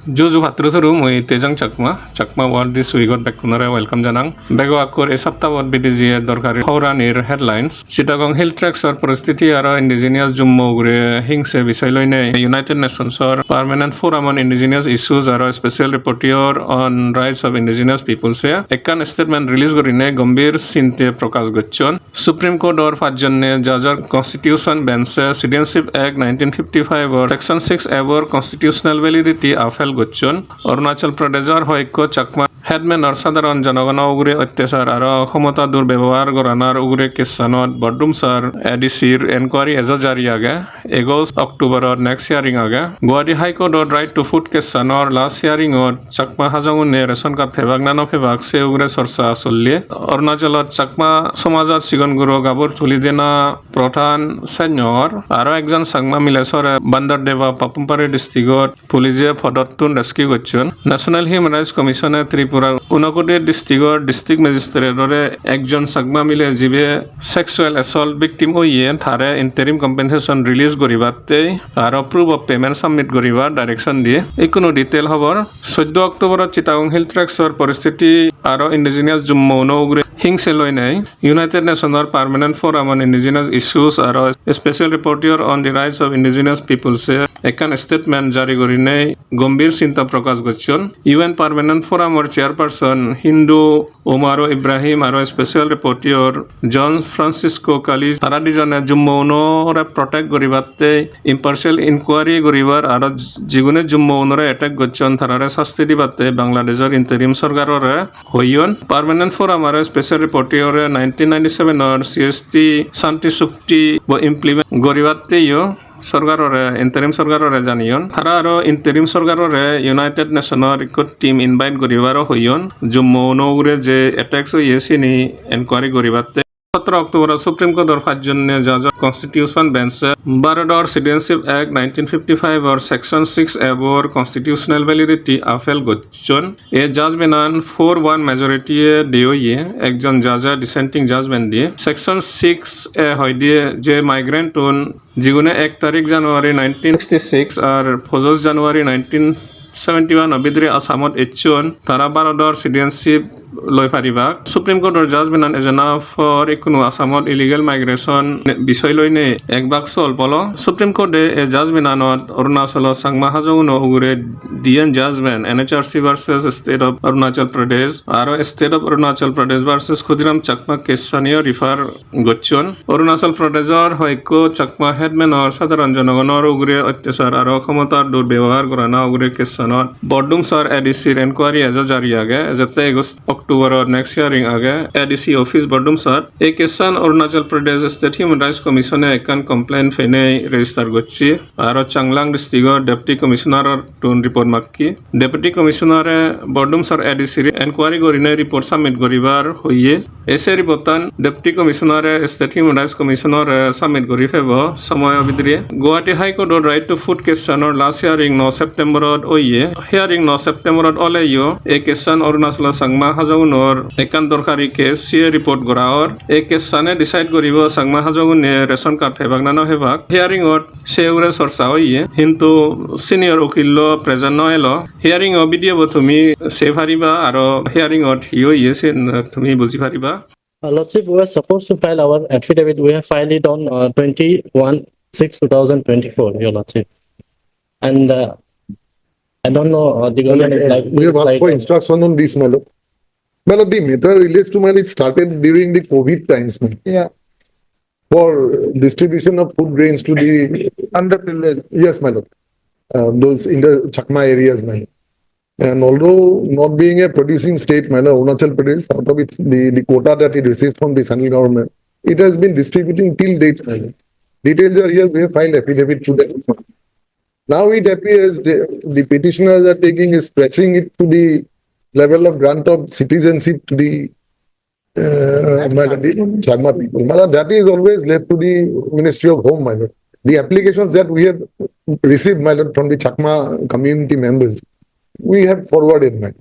Juju Hatrusaru, Mui Tejang Chakma Ward this we got Bekunare, welcome Janang. Bego Akkur Esapta Ward BDZ Dorkari Hauranir headlines. Chittagang Hill Tracts or Prostititi aroh Indigenous Jummo Ugurey hingsa loine United Nations Awr Permanent Forum on Indigenous Issues aroh Special Rapporteur on Rights of Indigenous Peoples here. Ekkan statement release gorine Gambir Sinte prokash goschon. Supreme Court or Fajonne Judge Awr Constitution Bench Citizenship Act 1955 or Section 6 Awr Constitutional Validity upheld goschon. Arunachal Pradeshor Hoiekku Chakma Headmen Awr sadaraon janogon Ugurey atyachar aroh Komota durr ব্যবহার করানোর Ugurey কেছানত Bordumsar ADCir inquiry ejo jari age 21 October next hearing age Guwahati High Courtot Right to food কেছানৰ last hearing Chakma Hajong ration card phebak nano phebak se Ugurey চর্চা চললিয়ে অরুণাচলত চাকমা সমাজত সিগন গুরু গাবর তুলি দেনা প্রধান সৈন্যর আরো একজন চাকমা মিলেছরে বান্দরদেবা পাপুম পারে ডিস্ট্রিক্টত পুলিশে ফদতুন রেস্কিউ করছেন ন্যাশনাল হিউম্যান রাইটস কমিশনে ত্রিপুরা উনকোটি ডিস্ট্রিক্টর ডিস্ট্রিক্ট ম্যাজিস্ট্রেটরে একজন চাকমা মিলে জিবে সেক্সুয়াল অ্যাসল্ট ভিকটিম হইয়ে থারে ইন্টারিম কম্পেনসেশন রিলিজ করিবাতে আর প্রুফ অফ পেমেন্ট সাবমিট করিবার ডাইরেকশন দিয়ে এই কোনো ডিটেল খবর 14 অক্টোবরত চিটাগং হিল ট্রেক্সর পরিস্থিতি আরো indigenous জুম্মো উগুরে hingsa loine United Nations Awr Permanent Forum on Indigenous Issues aroh Special Rapporteur on the Rights of Indigenous Peoples ekkan statement jari gorine gombir Chinta prokash goschon UN Permanent Forum or chairperson Hindu Omaro Ibrahim aroh Special Rapporteur John Francisco Kali tara dijone jummo unore protect goribatte impartial inquiry goribar aroh jigune jummo unore attack goschon tarare shasti dibatte Bangladeshor interim sorkarore hoion Permanent Forum aroh Special Rapporteur 1997 or CST Santi Sukti bo implement goribatte yo সরকাররে interim সরকাররে জানিয়ন তারা আরো interim সরকাররে united নেশনের ইকট team invite করিবারও হইয়ন জম্মু উগুরে যে অ্যাটাকস হইয়েছে নি এনকোয়ারি করিবাতে 17 অক্টোবর সুপ্রিম কোর্টের ফাজজনে জাজ কনস্টিটিউশন বেঞ্চ বারোডর citizenship act 1955 or Section 6 Awr Constitutional Validity upheld goschon এ জাজমেন্ট 4-1 মেজরিটি দিয়ে একজন জাজা ডিসেন্টিং জাজমেন্ট দিয়ে সেকশন 6 এ হয় দিয়ে যে মাইগ্রেন্ট যিগুনে 1 তারিখ জানুয়ারি 1966 আর 1 জানুয়ারি 1971 অবিদ্রে আসামত এচন তারা বারোডর সিটিজেনশিপ লয় পারিবা সুপ্রিম কোর্টের জাজমেন্ট এজনা ফর কোনো আসামত ইলিগেল মাইগ্রেশন বিষয় লইনে এক বাক সলপল সুপ্রিম কোর্টে এ জাজমেন্টত অরুণাচল চাকমা হাজং উগুরে ডিএন judgement NHRC versus state of Arunachal Pradesh আর state of Arunachal Pradesh versus Khudiram Chakma কেছানিও রিফার গচ্ছন অরুণাচল প্রদেশর হইকো চাকমা হেডমেন অর সাধারণ জনগণর উগুরে অত্যাচার আর ক্ষমতার দুর্ব্যবহার করানা উগুরে কেছানত বর্ডুমসার ADCir ইনকোয়ারি এজো জারি আগে যেতে 21 অক্টোবর নেক্সট হিয়ারিং আগে ADC অফিস বর্ডুমসার এই কেছান Arunachal Pradesh state human rights কমিশনে একখান কমপ্লেন ফেনে রেজিস্টার করছি আর চাংলাং ডিস্ট্রিক্টর ডেপুটি কমিশনারর টুন রিপোর্ট মাক্কি ডেপুটি কমিশনারে বর্ডুমসার ADCir ইনকোয়ারি করিনে রিপোর্ট সাবমিট করিবার হইয়ে এসে রিপোর্টান ডেপুটি কমিশনারে স্টেট হিউম্যান রাইটস কমিশনার সাবমিট করি ফেব সময় অবিদ্রিয়ে গুয়াহাটি হাই কোর্টর রাইট টু ফুড কেছানৰ লাস্ট হিয়ারিং 9 সেপ্টেম্বরত ওইয়ে হিয়ারিং 9 সেপ্টেম্বরত অলেইও এই কেছান অরুণাচল চাকমা হাজংৰ একান দৰকাৰী কেছ সিয়ে ৰিপোৰ্ট কৰাৰ এই কেছানে ডিসাইড কৰিব চাকমা হাজংনে ৰেশন কাৰ্ড হেবাক না নহেবাক হিয়াৰিংত সেউৰে চৰ্চা হইয়ে কিন্তু সিনিয়ৰ উকিল প্ৰেজেন্ট নহল হিয়াৰিং ভিডিঅ তুমি সে পারিবা আর হিয়ারিংত হিয়ে তুমি বুঝি পারিবা Lordship, we were supposed to file our affidavit. We have filed it on 21/6/2024, Your Lordship. And I don't know, the government is like... We have asked for instruction on this, my lord. My lord, the matter relates to, my lord, it started during the COVID times, my lord. Yeah. For distribution of food grains to the underprivileged. Yes, my lord. Those in the Chakma areas, my lord. And although not being a producing state, my lord, Arunachal Pradesh, out of its the quota that it received from the central government, it has been distributing till date, my lord. Details are here. We have filed affidavit to them. Now it appears the petitioners are stretching it to the level of grant of citizenship to the Chakma people. My lord, that is always left to the Ministry of Home, my lord. The applications that we have received, my lord, from the Chakma community members, we have forwarded, man.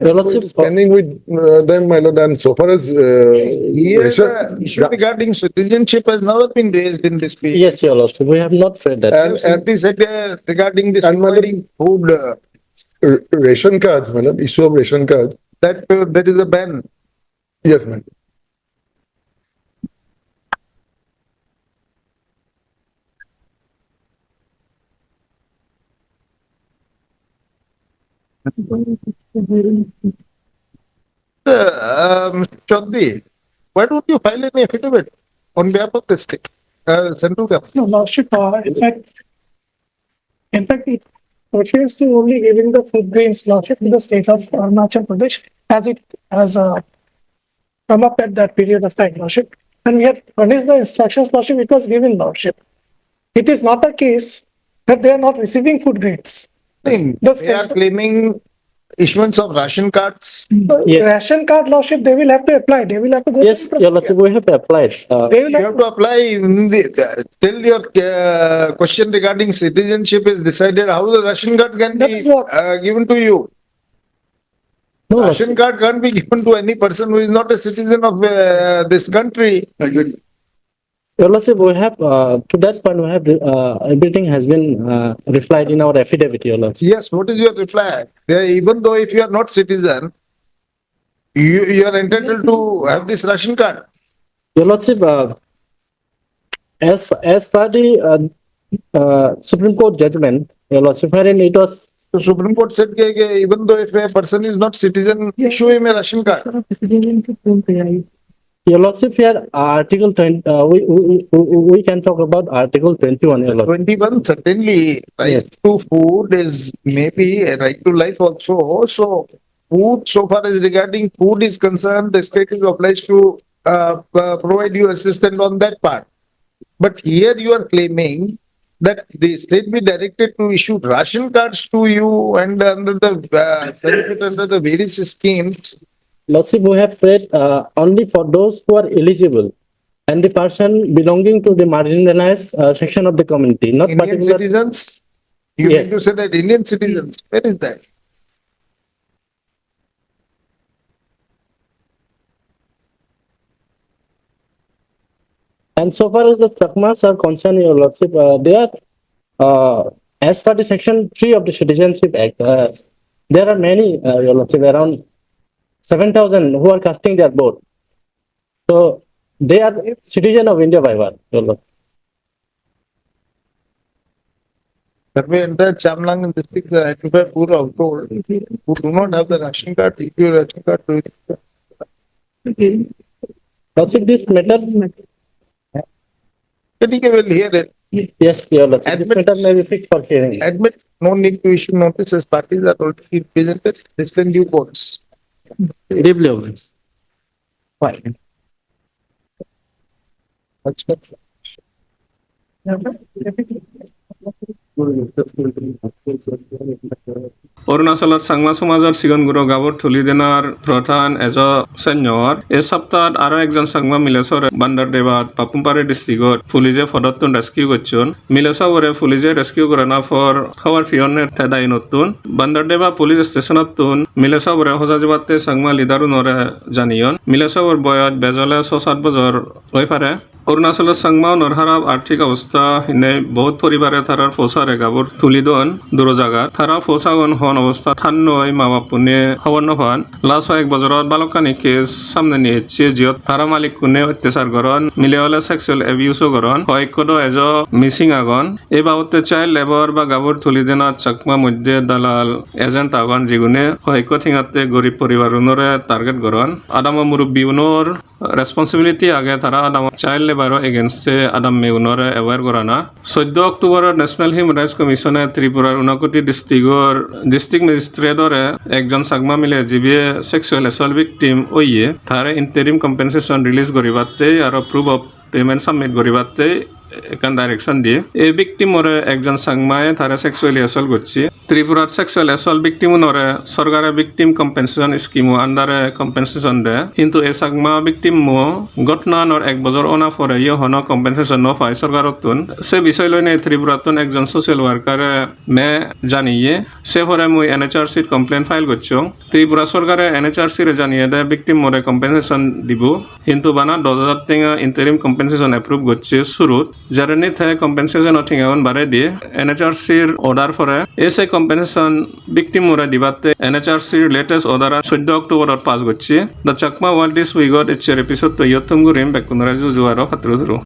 Your So Lordship, it is pending with them, my lord, and so far as Here, Ration- the issue regarding citizenship has never been raised in this case. yes, Your Lordship, we have not read that. You and, have simply said regarding this and my lord- providing food, ration cards, my lord, issue of ration cards. that there is a ban. Yes, ma'am. Chaudhary, why don't you file an affidavit on behalf of the state, central government? No, Lordship, in fact, it refers to only giving the food grains, Lordship, to the state of Arunachal Pradesh as it has come up at that period of time, Lordship. And we had furnished the instructions, Lordship, it was given, Lordship. It is not a case that they are not receiving food grains. They The are central- claiming issuance of ration cards. Yes. Ration card, Lordship, they will have to apply, they will have to go. Yes, through the Your procedure. Lordship, we have applied. They will You have have to apply in till your question regarding citizenship is decided, how the ration card can That be is what- given to you. No, Ration Lordship. card can't be given to any person who is not a citizen of this country. Your Lordship, we have, to that point, we have, everything has been replied in our affidavit, Your Lordship. Yes, what is your reply? Even though if you are not citizen, you are entitled to have this ration card. Your Lordship, as per the Supreme Court judgment, Your Lordship, wherein it was, So Supreme Court said that even though if a person is not citizen, issue him a ration card. Your Lordship, here Article 20, we can talk about Article 21, Your Lordship. 21, certainly, right Yes. to food is maybe a right to life also. So food, so far as regarding food is concerned, the state is obliged to provide you assistance on that part. But here you are claiming that the state be directed to issue ration cards to you and under the benefit under the various schemes. Lordship, we have said only for those who are eligible and the person belonging to the marginalized section of the community, not Indian particular. citizens, you Yes. mean to say that Indian citizens, where is that? And so far as the Chakmas are concerned, Your Lordship, they are, as per the Section 3 of the Citizenship Act, there are many, Your Lordship, around 7,000 who are casting their vote. So they are citizen of India by birth, Your Lordship. Survey entire Chamlang district, I prefer poor household who do not have the ration card, if your ration card to it. Lordship, this matter, But will hear it. yes, Your Lordship, this Admit- matter may be fixed for hearing. Admit, no need to issue notice as parties are already presented, distant due courts. Deeply obvious. Fine. অৰুণাচলত চাংমা সমাজৰ চিগনগুৰু গাঁৱৰ থুলিদেনাৰ প্ৰধান age চেন্যৰ এই সপ্তাহত আৰু একজন চাংমা মিলেছৰ বান্দাৰদেৱাত পাপুম পাৰে ডিষ্ট্ৰিক্টত পুলিচে ফদত্তুন রেস্কিউ করছেন মিলেছাবরে পুলিচে রেস্কিউ করে না ফর হওয়ার ফিয়নে থেদাই নতুন বান্দারদেবা পুলিশ স্টেশনতুন মিলেছাবরে হজাজিবাতে চাংমা লিডারও নরে জানিয়ন মিলেছাবর বয়স বেজলে 6-7 বছর হৈ পারে অৰুণাচলৰ চাংমা নৰহাৰাব আৰ্থিক অৱস্থা হিনে বহুত পৰিবাৰে থাৰাৰ ফোচাৰে গাঁৱৰ তুলিদন দূৰ জাগাত থাৰা ফোচাগন হন অৱস্থা থান্নৈ মা বাপুনে খবৰ নভান লাষ্ট 1 বছৰত বালকানি কেছ সামনে নিয়েছে জিয়ত থাৰা মালিক কোনে অত্যাচার গরন মিলে হলে সেক্সুয়াল এবিউসও গরন হয়েকদ এজ মিসিং আগন এই বাবদে চাইল্ড লেবার বা গাঁৱৰ তুলিদেনাত চাকমা মধ্যে দালাল এজেন্ট আগন যেগুনে হয়েক থিঙাতে গরিব পরিবারনরে টার্গেট গরন আদাম মুরব্বী উনোর রেসপন্সিবিলিটি আগে তারা আদাম চাইল্ড লেবারও এগেনস্টে আদাম মেগুনরে এওয়ার করানা 14 অক্টোবরত ন্যাশনাল হিউম্যান রাইটস কমিশনে ত্রিপুরার 29 ডিস্ট্রিক্টর ডিস্ট্রিক্ট ম্যাজিস্ট্রেটরে একজন চাকমা মিলে যিবিয়ে সেক্সুয়াল এসল্ট ভিকটিম ওইয়ে তারে ইন্টারিম কম্পেনসেশন রিলিজ করিবাতে আর প্রুফ অফ পেমেন্ট সাবমিট করিবাতে এখান ডাইরেকশন দিয়ে এই ভিকটিম ওরে একজন সাংমায় তারা সেক্সুয়ালি অ্যাসল্ট করছে ত্রিপুরার সেক্সুয়াল অ্যাসল্ট ভিকটিম ওরে সরকারের ভিকটিম কম্পেনসেশন স্কিম আন্ডারে কম্পেনসেশন দেয় কিন্তু এই সাংমা ভিকটিম ঘটনার 1 বছর অনা পরে ইয়ে হন কম্পেনসেশন ন পায় সরকারতুন সে বিষয় লইনে ত্রিপুরাতুন একজন সোশ্যাল ওয়ার্কারে মে জানিয়ে সে পরে মুই এনএচআরসির কমপ্লেন ফাইল করছো ত্রিপুরা সরকারে এনএচআরসি রে জানিয়ে দেয় ভিকটিম মোরে কম্পেনসেশন দিব কিন্তু বানা 10,000 টাকা ইন্টারিম কম্পেনসেশন অ্যাপ্রুভ করছে শুরুত যারা নিতে কম্পেনসেশন ঠিকান বাড়াই দিয়ে এনএচআরসির অর্ডার পরে এসে কম্পেনসেশন ভিকটিম মোরে দিবাতে এনএচআরসির লেটেস্ট অর্ডার 14 অক্টোবর পাস করছে the Chakma world this we got এডচির এপিসোড তো ইয়তুম গুরিম বেকুনরা জুজুয়ারো খাতরুজরু